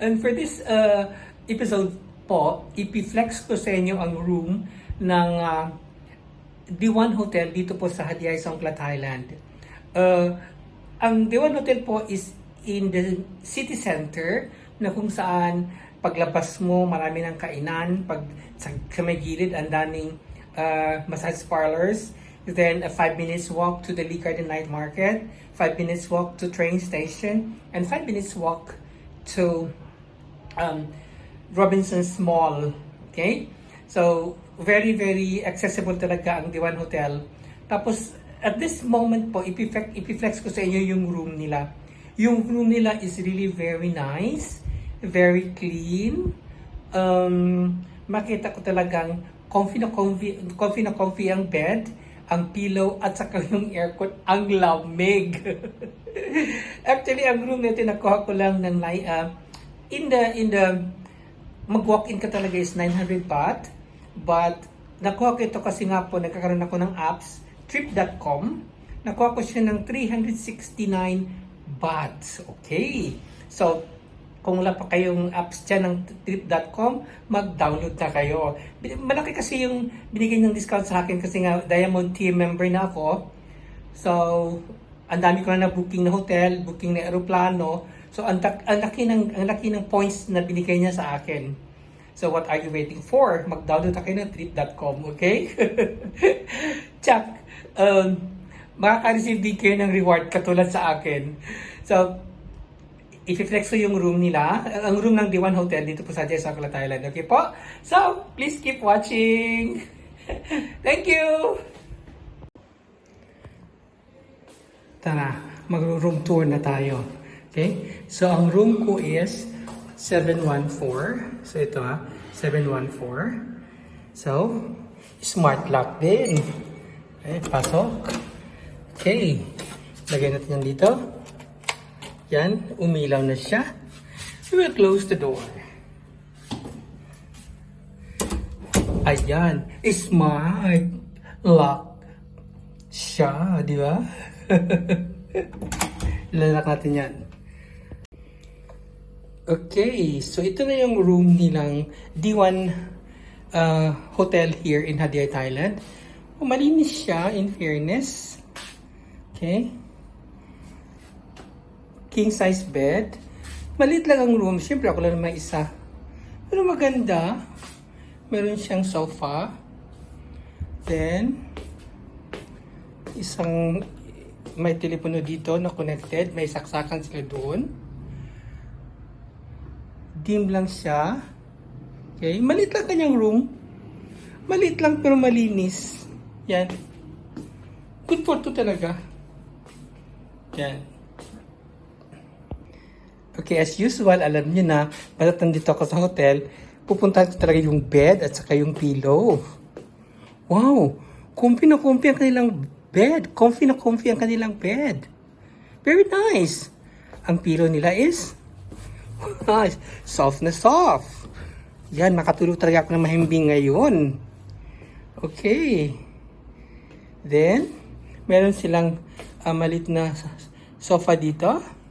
And for this episode po, ipiflex ko sa inyo ang room ng D1 Hotel dito po sa Hadiay, Songkhla, Thailand. Ang D1 Hotel po is in the city center na kung saan paglabas mo marami ng kainan, pag sa may gilid ang daming massage parlors, then a 5 minutes walk to the Lee Garden Night Market, 5 minutes walk to train station, and 5 minutes walk to Robinson's Mall. Okay? So, very, very accessible talaga ang D1 Hotel. Tapos, at this moment po, ipiflex ko sa inyo yung room nila. Yung room nila is really very nice, very clean. Makita ko talagang comfy na comfy ang bed, ang pillow, at saka yung aircon, ang lamig. Actually, ang room natin nakuha ko lang ng in the mag-walk-in ka talaga is 900 baht, but nakuha ko ito kasi nga po nagkakaroon ako ng apps, trip.com. Nakuha ko siya ng 369 baht. Okay. So, kung wala pa kayong apps dyan ng trip.com, mag-download na kayo. Malaki kasi yung binigay ng discount sa akin kasi nga Diamond Team member na ako. So, ang dami ko na booking na hotel, booking na aeroplano. So, ang laki ng points na binigay niya sa akin. So, what are you waiting for? Mag-download na kayo ng trip.com, okay? Check. Makaka-receive din kayo ng reward katulad sa akin. So, i-flex ko yung room nila, ang room ng D1 Hotel dito po sa Hadiay, Songkhla, Thailand. Okay po? So, please keep watching. Thank you! Tara, mag-room tour na tayo. Okay? So, ang room ko is 714. So, ito 714. So, smart lock din. Okay, pasok. Okay. Lagay natin yan dito. Yan, umilaw na siya. We will close the door. Ayan, smart lock siya, di ba? Ilalak natin yan. Okay, so ito na yung room nilang D1 Hotel here in Hadiay, Thailand. Malinis siya, in fairness. Okay. King size bed. Maliit lang ang room. Siyempre ako lang naman isa. Pero maganda. Meron siyang sofa. Then, isang may telepono dito na connected. May saksakan sila doon. Dim lang siya. Okay. Maliit lang kanyang room. Maliit lang pero malinis. Yan. Good for two talaga. Yan. Okay, as usual, alam niyo na, basta't nandito ako sa hotel, pupuntahan ko talaga yung bed at saka yung pillow. Wow! Comfy na comfy ang kanilang bed. Comfy na comfy ang kanilang bed. Very nice. Ang pillow nila is nice. Soft na soft. Yan, makatulog talaga ako ng mahimbing ngayon. Okay. Then, meron silang malit na sofa dito.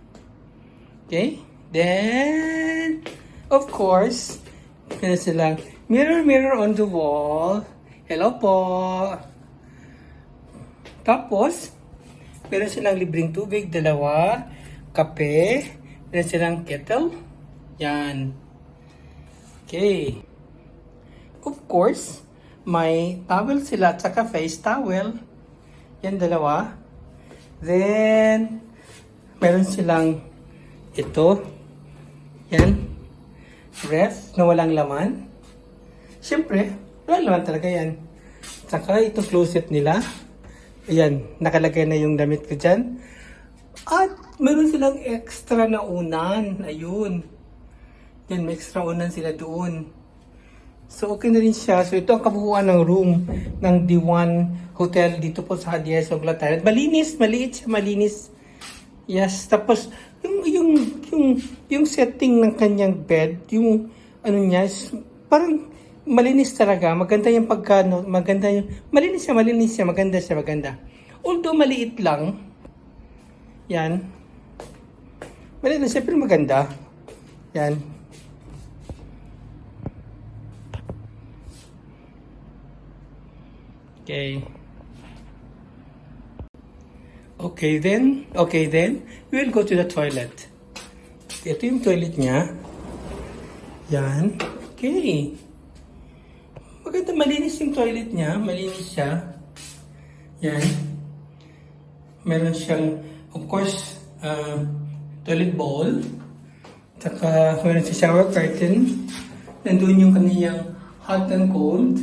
Okay? Then, of course, meron silang mirror on the wall. Hello po. Tapos, meron silang libreng tubig, dalawa, kape, meron silang kettle. Yan. Okay. Of course, may towel sila at saka face towel. Yan, dalawa. Then, meron silang ito, yan, ref na walang laman. Siyempre, walang laman talaga yan. Saka itong closet nila, ayan, nakalagay na yung damit ko dyan. At meron silang extra na unan, ayun. Yan, may extra unan sila doon. So, okay na rin siya. So, ito ang kabuuan ng room ng D1 Hotel dito po sa Hadiay, Songkhla, Thailand. Malinis, maliit siya, malinis. Yes, tapos, yung setting ng kanyang bed, yung ano niya, parang malinis talaga. Maganda yung pagkano, maganda yung, malinis siya, maganda. Although maliit lang, yan. Maliit na siya, pero maganda. Yan. Okay. Okay then, we will go to the toilet. Ito yung toilet niya. Yan. Okay. Maganda, malinis yung toilet niya. Malinis siya. Yan. Meron siyang, of course, toilet bowl. Saka, meron siya shower curtain. Nandun yung kaniyang hot and cold.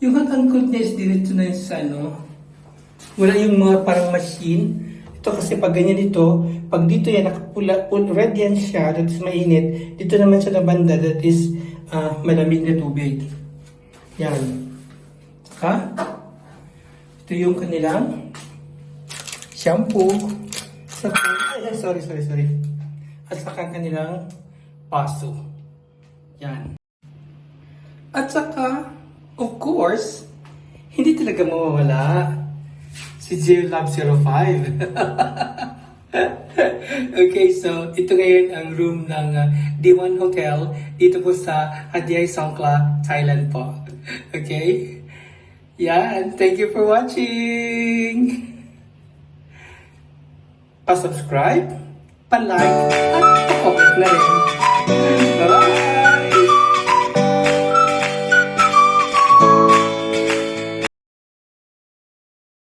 Yung hot and cold niya is dito na sa wala yung mga parang machine. Ito kasi pag ganyan dito, pag dito yan nakapula, red yan siya, that is mainit. Dito naman sa banda, that is malamig na tubig. Yan. Saka, ito yung kanilang shampoo. Saka, sorry. At saka kanilang paso. Yan. At saka, of course, hindi talaga mawawala si JLab05. Okay, so ito ngayon ang room ng D1 Hotel dito po sa Hadiay Songkhla, Thailand po. Okay? Yan, thank you for watching! Pa-subscribe, pa-like, at pa-comment na rin. Bye-bye!